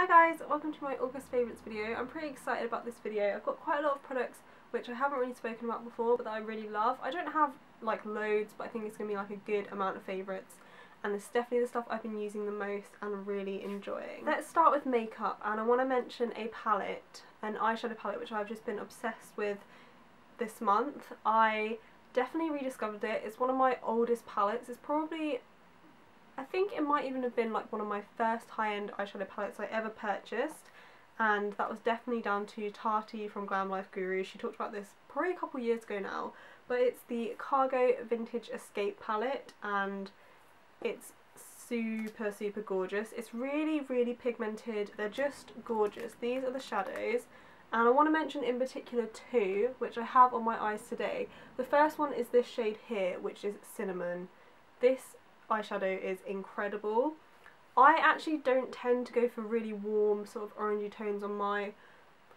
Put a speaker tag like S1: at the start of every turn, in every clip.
S1: guys, welcome to my August favourites video. I'm pretty excited about this video. I've got quite a lot of products which I haven't really spoken about before but that I really love. I don't have like loads, but I think it's going to be like a good amount of favourites, and this is definitely the stuff I've been using the most and really enjoying. Let's start with makeup, and I want to mention a palette, an eyeshadow palette which I've just been obsessed with this month. I definitely rediscovered it. It's one of my oldest palettes. It's probably, I think it might even have been like one of my first high-end eyeshadow palettes I ever purchased, and that was definitely down to Tati from Glam Life Guru. She talked about this probably a couple years ago now, but it's the Cargo Vintage Escape palette and it's super gorgeous. It's really pigmented. They're just gorgeous. These are the shadows, and I want to mention in particular two which I have on my eyes today. The first one is this shade here, which is Cinnamon. This eyeshadow is incredible. I actually don't tend to go for really warm sort of orangey tones on my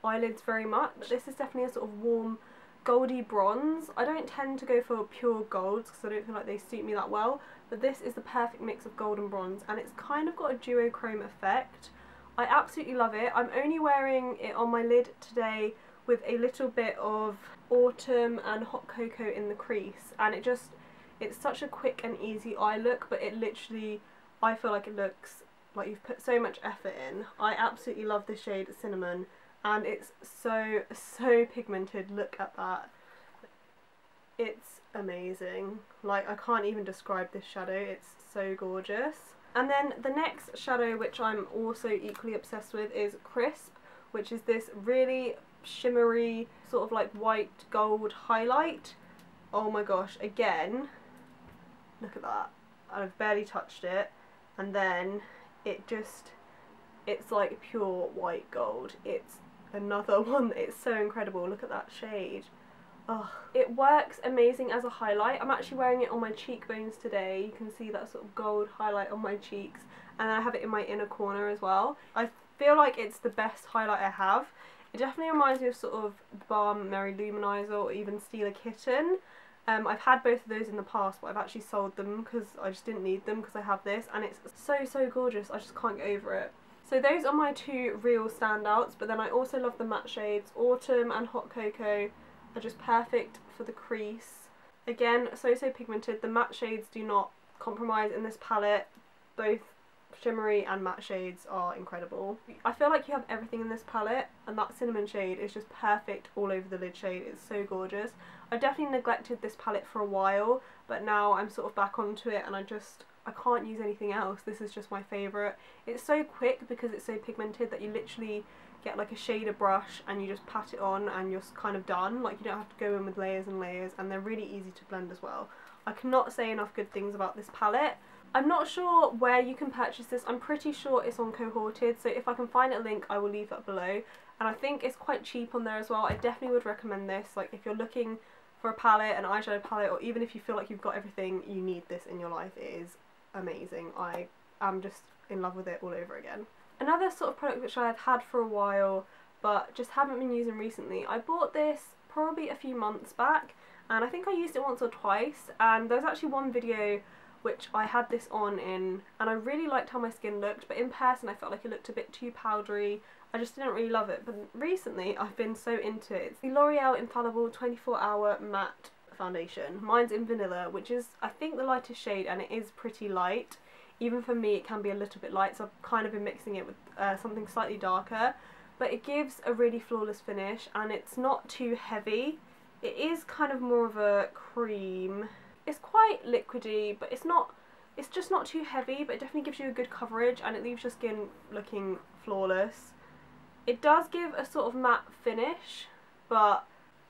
S1: eyelids very much. This is definitely a sort of warm goldy bronze. I don't tend to go for pure golds because I don't feel like they suit me that well, but this is the perfect mix of gold and bronze, and it's kind of got a duochrome effect. I absolutely love it. I'm only wearing it on my lid today with a little bit of Autumn and Hot Cocoa in the crease, and it's such a quick and easy eye look, but it literally, I feel like it looks like you've put so much effort in. I absolutely love this shade Cinnamon, and it's so pigmented. Look at that. It's amazing. Like, I can't even describe this shadow. It's so gorgeous. And then the next shadow, which I'm also equally obsessed with, is Crisp, which is this really shimmery sort of like white gold highlight. Oh my gosh, again, look at that. I've barely touched it, and then it's like pure white gold. It's another one. It's so incredible. Look at that shade. Oh, it works amazing as a highlight. I'm actually wearing it on my cheekbones today. You can see that sort of gold highlight on my cheeks, and I have it in my inner corner as well. I feel like it's the best highlight I have. It definitely reminds me of sort of Balm Merry Luminizer or even Steal a Kitten. I've had both of those in the past, but I've actually sold them because I just didn't need them because I have this, and it's so gorgeous. I just can't get over it. So those are my two real standouts, but then I also love the matte shades. Autumn and Hot Cocoa are just perfect for the crease. Again, so pigmented. The matte shades do not compromise in this palette. Both shimmery and matte shades are incredible. I feel like you have everything in this palette, and that Cinnamon shade is just perfect all over the lid shade. It's so gorgeous. I definitely neglected this palette for a while, but now I'm sort of back onto it, and I can't use anything else. This is just my favourite. It's so quick because it's so pigmented that you literally get like a shader brush and you just pat it on and you're kind of done. Like, you don't have to go in with layers and layers, and they're really easy to blend as well. I cannot say enough good things about this palette. I'm not sure where you can purchase this. I'm pretty sure it's on Cohorted, so if I can find a link I will leave that below, and I think it's quite cheap on there as well. I definitely would recommend this. Like, if you're looking for a palette, an eyeshadow palette, or even if you feel like you've got everything you need this in your life, it is amazing. I am just in love with it all over again. Another sort of product which I've had for a while but just haven't been using recently, I bought this probably a few months back, and I think I used it once or twice, and there's actually one video which I had this on in, and I really liked how my skin looked, but in person I felt like it looked a bit too powdery. I just didn't really love it, but recently I've been so into it. It's the L'Oreal Infallible 24-Hour Matte Foundation. Mine's in Vanilla, which is I think the lightest shade, and it is pretty light. Even for me it can be a little bit light, so I've kind of been mixing it with something slightly darker, but it gives a really flawless finish, and it's not too heavy. It is kind of more of a cream. It's quite liquidy, but it's just not too heavy, but it definitely gives you a good coverage, and it leaves your skin looking flawless. It does give a sort of matte finish, but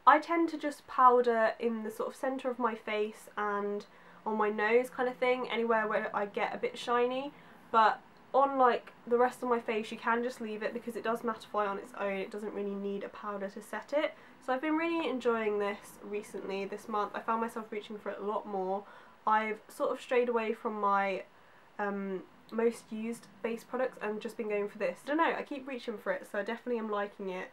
S1: I tend to just powder in the sort of centre of my face and on my nose kind of thing, anywhere where I get a bit shiny, but on like the rest of my face you can just leave it because it does mattify on its own. It doesn't really need a powder to set it. So I've been really enjoying this recently, this month. I found myself reaching for it a lot more. I've sort of strayed away from my most used base products and just been going for this. I don't know, I keep reaching for it, so I definitely am liking it.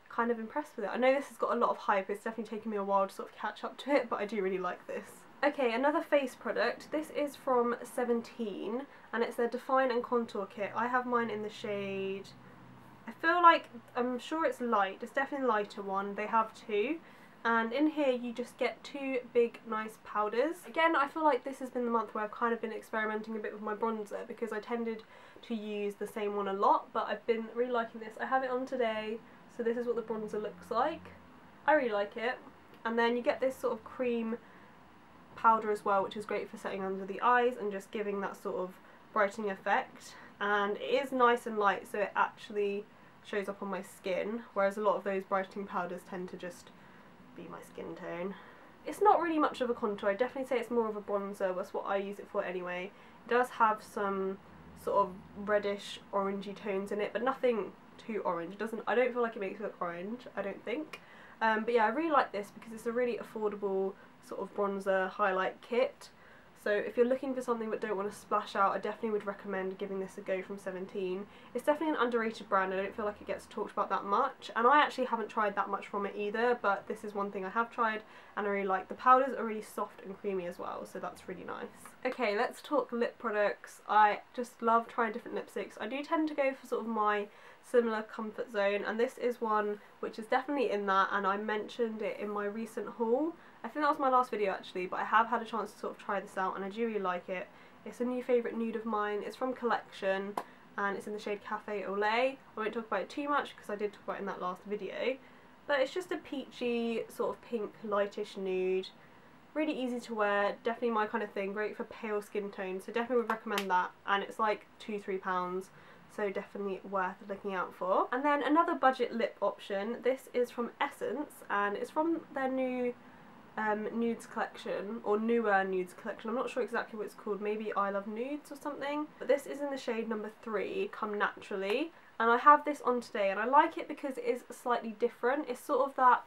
S1: Kind of impressed with it. I know this has got a lot of hype. It's definitely taken me a while to sort of catch up to it, but I do really like this. Okay, another face product. This is from 17 and it's their Define and Contour Kit. I have mine in the shade, I feel like, I'm sure it's light, it's definitely a lighter one. They have two, and in here you just get two big nice powders. Again, I feel like this has been the month where I've kind of been experimenting a bit with my bronzer because I tended to use the same one a lot, but I've been really liking this. I have it on today, so this is what the bronzer looks like. I really like it. And then you get this sort of cream powder as well, which is great for setting under the eyes and just giving that sort of brightening effect. And it is nice and light, so it actually shows up on my skin, whereas a lot of those brightening powders tend to just be my skin tone. It's not really much of a contour. I'd definitely say it's more of a bronzer. That's what I use it for anyway. It does have some sort of reddish orangey tones in it, but nothing too orange. I don't feel like it makes it look orange, I don't think. But yeah, I really like this because it's a really affordable sort of bronzer highlight kit. So if you're looking for something but don't want to splash out, I definitely would recommend giving this a go from 17. It's definitely an underrated brand. I don't feel like it gets talked about that much, and I actually haven't tried that much from it either, but this is one thing I have tried and I really like. The powders are really soft and creamy as well, so that's really nice. Okay, let's talk lip products. I just love trying different lipsticks. I do tend to go for sort of my similar comfort zone, and this is one which is definitely in that, and I mentioned it in my recent haul. I think that was my last video actually, but I have had a chance to sort of try this out and I do really like it. It's a new favourite nude of mine. It's from Complexion and it's in the shade Café or Lait. I won't talk about it too much because I did talk about it in that last video, but it's just a peachy sort of pink lightish nude. Really easy to wear, definitely my kind of thing, great for pale skin tones, so definitely would recommend that, and it's like £2–3, so definitely worth looking out for. And then another budget lip option, this is from Essence and it's from their new nudes collection, or newer nudes collection. I'm not sure exactly what it's called, maybe I Love Nudes or something, but this is in the shade number 3, Come Naturally, and I have this on today and I like it because it is slightly different. It's sort of that,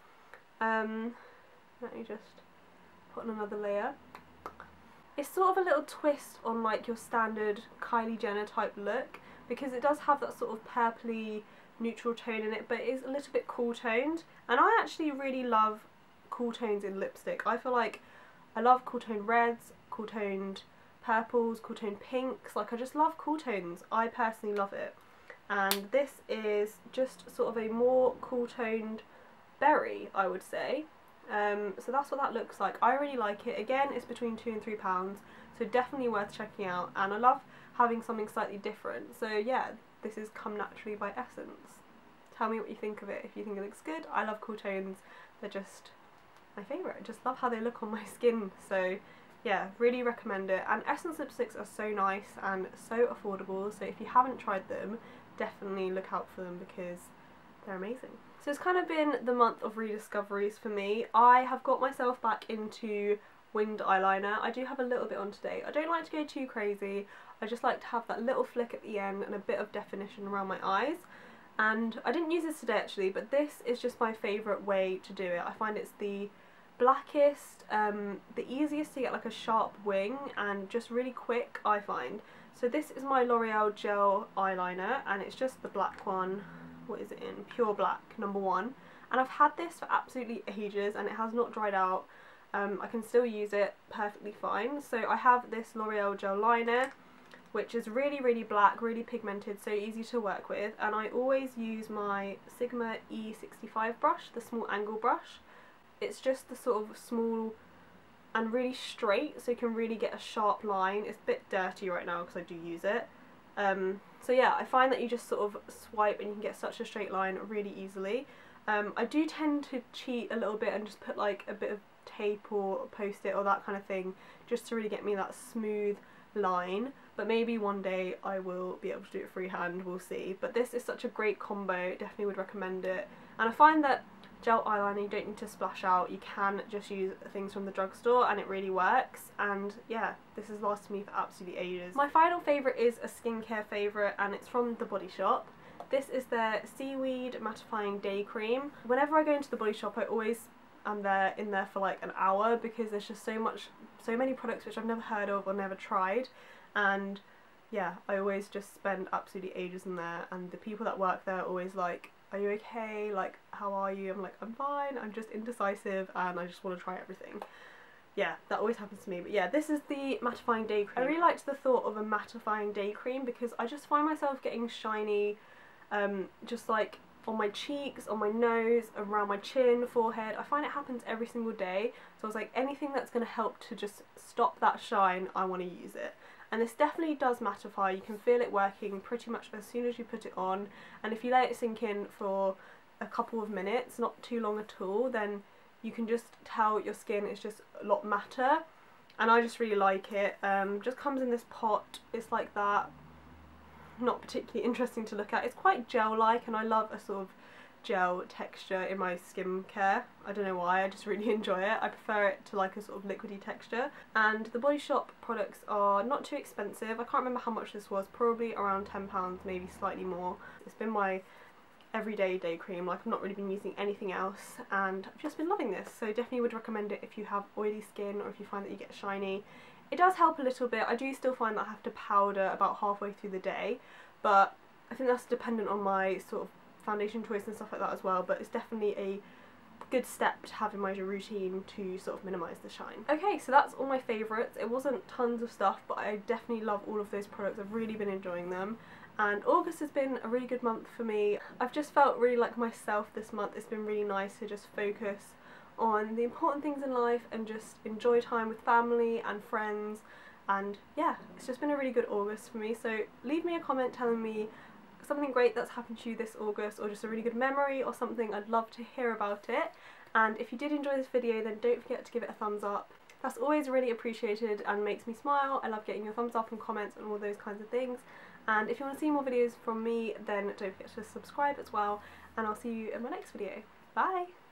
S1: let me just put on another layer. It's sort of a little twist on like your standard Kylie Jenner type look, because it does have that sort of purpley neutral tone in it, but it is a little bit cool toned, and I actually really love cool tones in lipstick. I feel like I love cool toned reds, cool toned purples, cool toned pinks. Like, I just love cool tones. I personally love it. And this is just sort of a more cool toned berry, I would say. So that's what that looks like. I really like it. Again, it's between £2 and £3, so definitely worth checking out, and I love having something slightly different. So yeah, this is Come Naturally by Essence. Tell me what you think of it, if you think it looks good. I love cool tones. They're just my favourite. I just love how they look on my skin, so yeah, really recommend it. And Essence lipsticks are so nice and so affordable, so if you haven't tried them, definitely look out for them because they're amazing. So it's kind of been the month of rediscoveries for me. I have got myself back into winged eyeliner. I do have a little bit on today. I don't like to go too crazy. I just like to have that little flick at the end and a bit of definition around my eyes. And I didn't use this today actually, but this is just my favourite way to do it. I find it's the blackest, the easiest to get like a sharp wing, and just really quick, I find. So this is my L'Oreal gel eyeliner, and it's just the black one. What is it in? Pure Black, number 1. And I've had this for absolutely ages and it has not dried out. I can still use it perfectly fine. So I have this L'Oreal gel liner, which is really, really black, really pigmented, so easy to work with. And I always use my Sigma E65 brush, the small angle brush. It's just the sort of small and really straight, so you can really get a sharp line. It's a bit dirty right now because I do use it. So yeah, I find that you just sort of swipe and you can get such a straight line really easily. I do tend to cheat a little bit and just put like a bit of tape or post-it or that kind of thing just to really get me that smooth line, but maybe one day I will be able to do it freehand, we'll see. But this is such a great combo, definitely would recommend it. And I find that gel eyeliner, you don't need to splash out, you can just use things from the drugstore and it really works. And yeah, this has lasted me for absolutely ages. My final favourite is a skincare favourite, and it's from The Body Shop. This is their Seaweed Mattifying Day Cream. Whenever I go into The Body Shop, I always am in there for like an hour because there's just so many products which I've never heard of or never tried, and yeah, I always just spend absolutely ages in there, and the people that work there are always like, are you okay? Like, how are you? I'm like, I'm fine, I'm just indecisive and I just want to try everything. yeah, that always happens to me. But yeah, this is the mattifying day cream. I really liked the thought of a mattifying day cream because I just find myself getting shiny just like on my cheeks, on my nose, around my chin, forehead. I find it happens every single day, so I was like, anything that's going to help to just stop that shine, I want to use it. And this definitely does mattify. You can feel it working pretty much as soon as you put it on, and if you let it sink in for a couple of minutes, not too long at all, then you can just tell your skin is just a lot matter, and I just really like it. Just comes in this pot, it's like that. Not particularly interesting to look at. It's quite gel-like, and I love a sort of gel texture in my skincare. I don't know why, I just really enjoy it. I prefer it to like a sort of liquidy texture. And the Body Shop products are not too expensive. I can't remember how much this was, probably around £10, maybe slightly more. It's been my everyday day cream, like I've not really been using anything else, and I've just been loving this, so definitely would recommend it if you have oily skin or if you find that you get shiny. It does help a little bit. I do still find that I have to powder about halfway through the day, but I think that's dependent on my sort of foundation choice and stuff like that as well, but it's definitely a good step to have in my routine to sort of minimise the shine. Okay, so that's all my favourites. It wasn't tons of stuff, but I definitely love all of those products. I've really been enjoying them. And August has been a really good month for me. I've just felt really like myself this month. It's been really nice to just focus on the important things in life and just enjoy time with family and friends, and yeah, it's just been a really good August for me. So leave me a comment telling me something great that's happened to you this August, or just a really good memory or something. I'd love to hear about it. And if you did enjoy this video, then don't forget to give it a thumbs up. That's always really appreciated and makes me smile. I love getting your thumbs up and comments and all those kinds of things. And if you want to see more videos from me, then don't forget to subscribe as well, and I'll see you in my next video. Bye!